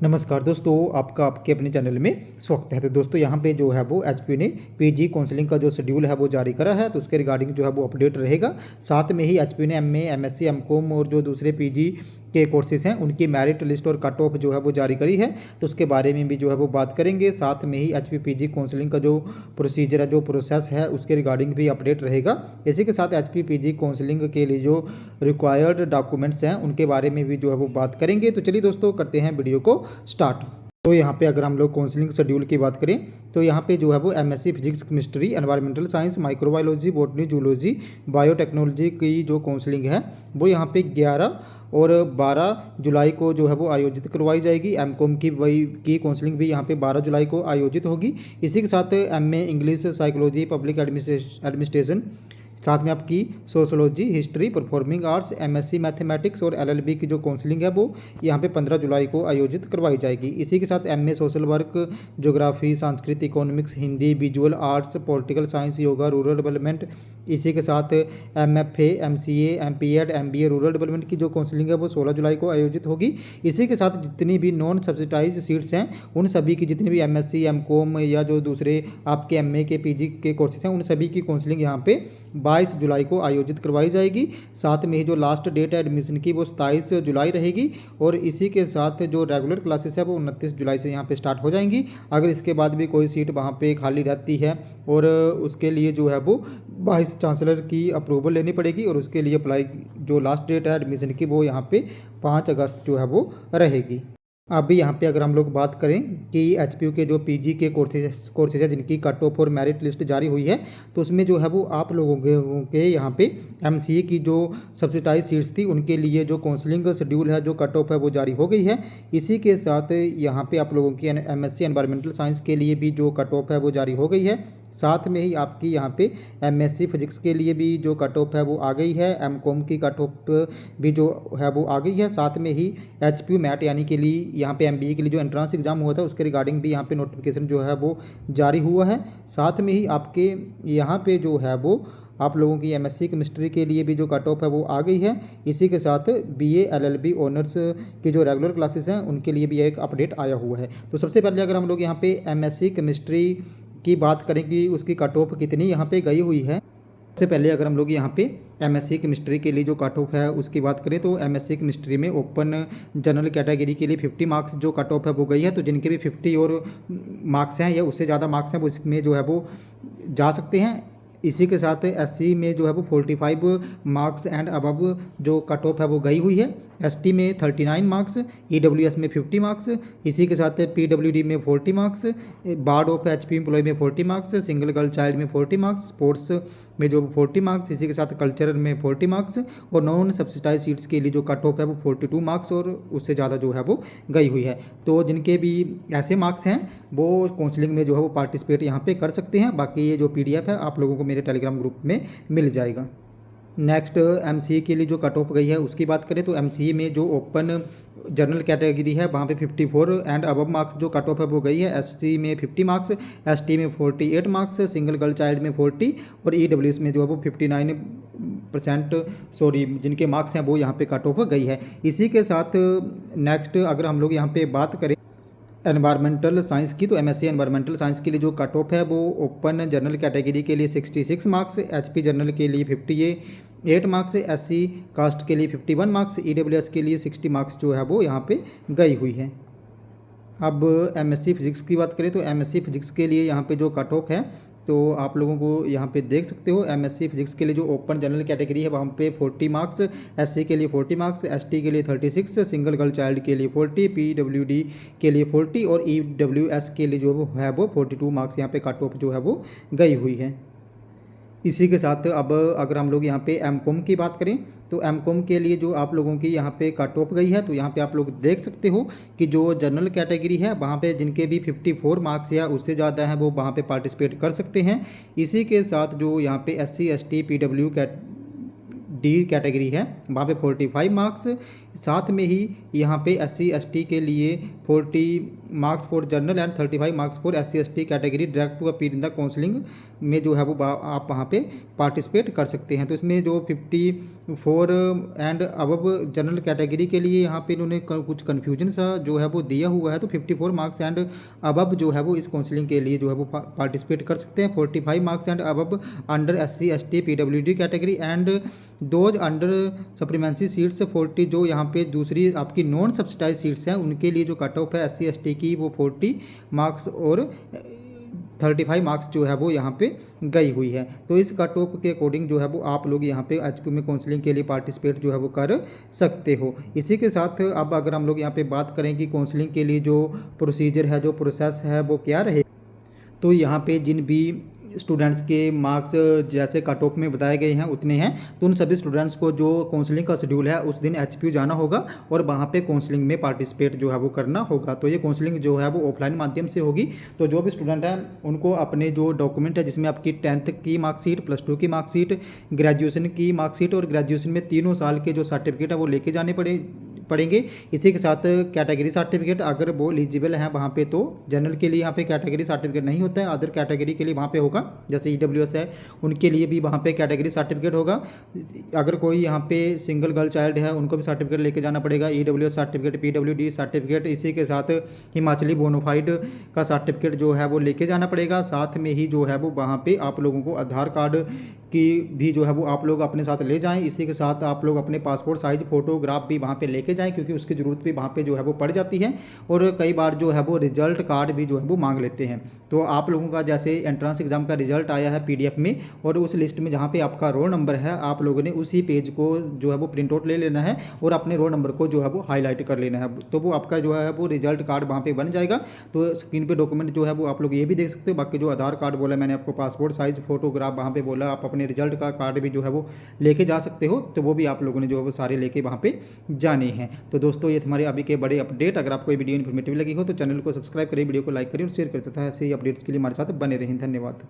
नमस्कार दोस्तों, आपका आपके अपने चैनल में स्वागत है। तो दोस्तों यहाँ पे जो है वो एचपीयू ने पीजी काउंसलिंग का जो शेड्यूल है वो जारी करा है, तो उसके रिगार्डिंग जो है वो अपडेट रहेगा। साथ में ही एचपीयू ने एमए, एमएससी, एमकॉम और जो दूसरे पीजी के कोर्सेज हैं उनकी मेरिट लिस्ट और कट ऑफ जो है वो जारी करी है, तो उसके बारे में भी जो है वो बात करेंगे। साथ में ही एचपीयू पीजी काउंसलिंग का जो प्रोसीजर है, जो प्रोसेस है, उसके रिगार्डिंग भी अपडेट रहेगा। इसी के साथ एचपीयू पीजी काउंसलिंग के लिए जो रिक्वायर्ड डॉक्यूमेंट्स हैं उनके बारे में भी जो है वो बात करेंगे। तो चलिए दोस्तों, करते हैं वीडियो को स्टार्ट। तो यहाँ पे अगर हम लोग काउंसलिंग शेड्यूल की बात करें तो यहाँ पे जो है वो MSc physics, chemistry, environmental science, microbiology, botany, zoology, biotechnology की जो काउंसलिंग है वो यहाँ पे 11 और 12 जुलाई को जो है वो आयोजित करवाई जाएगी। एमकॉम की काउंसलिंग भी यहाँ पे 12 जुलाई को आयोजित होगी। इसी के साथ MA English, psychology, public administration, साथ में आपकी sociology, history, performing arts, MSc mathematics और एलएलबी की जो काउंसलिंग है वो यहाँ पे 15 जुलाई को आयोजित करवाई जाएगी। इसी के साथ MA social work, geography, Sanskrit, economics, Hindi, visual arts, political science, yoga, rural development. इसी के साथ MFA, MCA, MPEd, MBA rural development की जो काउंसलिंग है वो 16 जुलाई को आयोजित होगी। इसी के साथ जितनी भी नॉन सब्सिडाइज सीट्स हैं उन सभी की, जितनी भी एमएससी, एमकॉम या जो दूसरे आपके एमए के पीजी के कोर्सेज हैं उन सभी की काउंसलिंग यहाँ पे 22 जुलाई को आयोजित करवाई जाएगी। साथ में ही जो लास्ट डेट है एडमिशन की वो 27 जुलाई रहेगी। और इसी के साथ जो रेगुलर क्लासेस है वो 29 जुलाई से यहाँ पे स्टार्ट हो जाएंगी। अगर इसके बाद भी कोई सीट वहाँ पे खाली रहती है और उसके लिए जो है वो वाइस चांसलर की अप्रूवल लेनी पड़ेगी, और उसके लिए अप्लाई जो लास्ट डेट है एडमिशन की वो यहाँ पे 5 अगस्त जो है वो रहेगी। अभी यहाँ पे अगर हम लोग बात करें कि एचपीयू के जो पीजी के कोर्सेज है जिनकी कट ऑफ और मेरिट लिस्ट जारी हुई है, तो उसमें जो है वो आप लोगों के यहाँ पे एमसीए की जो सब्सिडाइज सीट्स थी उनके लिए जो काउंसलिंग शेड्यूल है, जो कट ऑफ है वो जारी हो गई है। इसी के साथ यहाँ पे आप लोगों की एमएससी एनवायरमेंटल साइंस के लिए भी जो कट ऑफ है वो जारी हो गई है। साथ में ही आपकी यहाँ पे एमएससी फिजिक्स के लिए भी जो कट ऑफ है वो आ गई है। एमकॉम की कट ऑफ भी जो है वो आ गई है। साथ में ही एचपीयू मैट यानी के लिए यहाँ पे एमबीए के लिए जो एंट्रेंस एग्जाम हुआ था उसके रिगार्डिंग भी यहाँ पे नोटिफिकेशन जो है वो जारी हुआ है। साथ में ही आपके यहाँ पे जो है वो आप लोगों की एमएससी केमिस्ट्री के लिए भी जो कट ऑफ है वो आ गई है। इसी के साथ बीए, एलएलबी ऑनर्स की जो रेगुलर क्लासेस हैं उनके लिए भी एक अपडेट आया हुआ है। तो सबसे पहले अगर हम लोग यहाँ पे एमएससी केमिस्ट्री की बात करें कि उसकी कट ऑफ कितनी यहाँ पे गई हुई है, सबसे पहले अगर हम लोग यहाँ पे एमएससी केमिस्ट्री के लिए जो कट ऑफ है उसकी बात करें तो एमएससी केमिस्ट्री में ओपन जनरल कैटेगरी के लिए 50 मार्क्स जो कट ऑफ है वो गई है। तो जिनके भी 50 और मार्क्स हैं या उससे ज़्यादा मार्क्स हैं वो इसमें जो है वो जा सकते हैं। इसी के साथ एससी में जो है वो 45 मार्क्स एंड अबव जो कट ऑफ है वो गई हुई है। एसटी में 39 मार्क्स, ईडब्ल्यूएस में 50 मार्क्स, इसी के साथ पीडब्ल्यूडी में 40 marks, ward of HP employee में 40 मार्क्स, सिंगल गर्ल चाइल्ड में 40 मार्क्स, स्पोर्ट्स में जो 40 मार्क्स, इसी के साथ कल्चर में 40 मार्क्स, और नॉन सब्सिडाइज सीट्स के लिए जो कट ऑफ है वो 42 मार्क्स और उससे ज़्यादा जो है वो गई हुई है। तो जिनके भी ऐसे मार्क्स हैं वो काउंसलिंग में जो है वो पार्टिसिपेट यहाँ पे कर सकते हैं। बाकी ये जो पीडीएफ है आप लोगों को मेरे टेलीग्राम ग्रुप में मिल जाएगा। नेक्स्ट एमसीए के लिए जो कट ऑफ गई है उसकी बात करें तो एमसीए में जो ओपन जनरल कैटेगरी है वहाँ पे 54 एंड अबव मार्क्स जो कट ऑफ है वो गई है। एसटी में 50 मार्क्स, एसटी में 48 मार्क्स, सिंगल गर्ल चाइल्ड में 40 और ईडब्ल्यूएस में जो है वो 59% सॉरी जिनके मार्क्स हैं वो यहाँ पे कट ऑफ गई है। इसी के साथ नेक्स्ट अगर हम लोग यहाँ पे बात करें एनवायरमेंटल साइंस की, तो एमएससी एनवायरमेंटल साइंस के लिए जो कट ऑफ है वो ओपन जनरल कैटेगरी के लिए 66 मार्क्स, एचपी जनरल के लिए 58 मार्क्स, एससी कास्ट के लिए 51 मार्क्स, ईडब्ल्यूएस के लिए 60 मार्क्स जो है वो यहाँ पे गई हुई है। अब एमएससी फिजिक्स की बात करें तो एमएससी फिजिक्स के लिए यहाँ पे जो कट ऑफ है तो आप लोगों को यहाँ पे देख सकते हो। एमएससी फिजिक्स के लिए जो ओपन जनरल कैटेगरी है वहाँ पे 40 मार्क्स, एससी के लिए 40 मार्क्स, एसटी के लिए 36, सिंगल गर्ल चाइल्ड के लिए 40, पीडब्ल्यूडी के लिए 40 और ईडब्ल्यूएस के लिए जो है वो 42 मार्क्स यहाँ पे कट ऑफ जो है वो गई हुई है। इसी के साथ अब अगर हम लोग यहाँ पे एमकॉम की बात करें तो एमकॉम के लिए जो आप लोगों की यहाँ पे कट ऑफ गई है, तो यहाँ पे आप लोग देख सकते हो कि जो जनरल कैटेगरी है वहाँ पे जिनके भी 54 मार्क्स या उससे ज़्यादा हैं वो वहाँ पे पार्टिसिपेट कर सकते हैं। इसी के साथ जो यहाँ पे SC ST PW D category है वहाँ पे 45 मार्क्स, साथ में ही यहाँ पे SC/ST के लिए 40 marks for general and 35 marks for SC/ST category direct to appear in the counselling में जो है वो आप वहाँ पे पार्टिसिपेट कर सकते हैं। तो इसमें जो 54 एंड अबव जनरल कैटेगरी के लिए यहाँ पे इन्होंने कुछ कन्फ्यूजन सा जो है वो दिया हुआ है। तो 54 मार्क्स एंड अबव जो है वो इस काउंसलिंग के लिए जो है वो पार्टिसिपेट कर सकते हैं। 45 marks and above under SC/ST PWD category and those under supplementary seats 40 जो यहाँ पे दूसरी आपकी नॉन सब्सिडाइज सीट्स हैं उनके लिए जो कट ऑफ है SC/ST की वो 40 मार्क्स और 35 मार्क्स जो है वो यहाँ पे गई हुई है। तो इस कट ऑफ के अकॉर्डिंग जो है वो आप लोग यहाँ पे HP में काउंसलिंग के लिए पार्टिसिपेट जो है वो कर सकते हो। इसी के साथ अब अगर हम लोग यहाँ पे बात करें कि काउंसलिंग के लिए जो प्रोसीजर है, जो प्रोसेस है वो क्या रहे, तो यहाँ पे जिन भी स्टूडेंट्स के मार्क्स जैसे कट ऑफ में बताए गए हैं उतने हैं, तो उन सभी स्टूडेंट्स को जो काउंसलिंग का शेड्यूल है उस दिन HPU जाना होगा और वहाँ पे काउंसलिंग में पार्टिसिपेट जो है वो करना होगा। तो ये काउंसलिंग जो है वो ऑफलाइन माध्यम से होगी। तो जो भी स्टूडेंट हैं उनको अपने जो डॉक्यूमेंट है जिसमें आपकी 10th की मार्कशीट, +2 की मार्कशीट, ग्रेजुएशन की मार्कशीट और ग्रेजुएशन में 3 साल के जो सर्टिफिकेट है वो लेके जाने पड़ेंगे। इसी के साथ कैटेगरी सर्टिफिकेट अगर वो एलिजिबल हैं वहाँ पे, तो जनरल के लिए यहाँ पे कैटेगरी सर्टिफिकेट नहीं होता है, अदर कैटेगरी के लिए वहाँ पे होगा। जैसे EWS है उनके लिए भी वहाँ पे कैटेगरी सर्टिफिकेट होगा। अगर कोई यहाँ पे सिंगल गर्ल चाइल्ड है उनको भी सर्टिफिकेट लेके जाना पड़ेगा, EWS सर्टिफिकेट, PWD सर्टिफिकेट। इसी के साथ हिमाचली बोनोफाइड का सर्टिफिकेट जो है वो लेके जाना पड़ेगा। साथ में ही जो है वो वहाँ पे आप लोगों को आधार कार्ड की भी जो है वो आप लोग अपने साथ ले जाएं। इसी के साथ आप लोग अपने पासपोर्ट साइज फोटोग्राफ भी वहाँ पे लेके जाएं, क्योंकि उसकी ज़रूरत भी वहाँ पे जो है वो पड़ जाती है। और कई बार जो है वो रिजल्ट कार्ड भी जो है वो मांग लेते हैं। तो आप लोगों का जैसे एंट्रेंस एग्जाम का रिजल्ट आया है PDF में, और उस लिस्ट में जहाँ पे आपका रोल नंबर है आप लोगों ने उसी पेज को जो है वो प्रिंट आउट ले लेना है और अपने रोल नंबर को जो है वो हाईलाइट कर लेना है। तो वो आपका जो है वो रिजल्ट कार्ड वहाँ पे बन जाएगा। तो स्क्रीन पे डॉक्यूमेंट जो है वो आप लोग ये भी देख सकते हो। बाकी जो आधार कार्ड बोला मैंने आपको, पासपोर्ट साइज फोटोग्राफ वहाँ पे बोला, आप अपने रिजल्ट का कार्ड भी जो है वो लेके जा सकते हो। तो वो भी आप लोगों ने जो है वो सारे लेके वहाँ पे जाने हैं। तो दोस्तों ये हमारे अभी के बड़े अपडेट। अगर आपको ये वीडियो इन्फॉर्मेटिव लगी हो तो चैनल को सब्सक्राइब करिए, वीडियो को लाइक करिए और शेयर करिए तथा ऐसे ही अपडेट्स के लिए हमारे साथ बने रहें। धन्यवाद।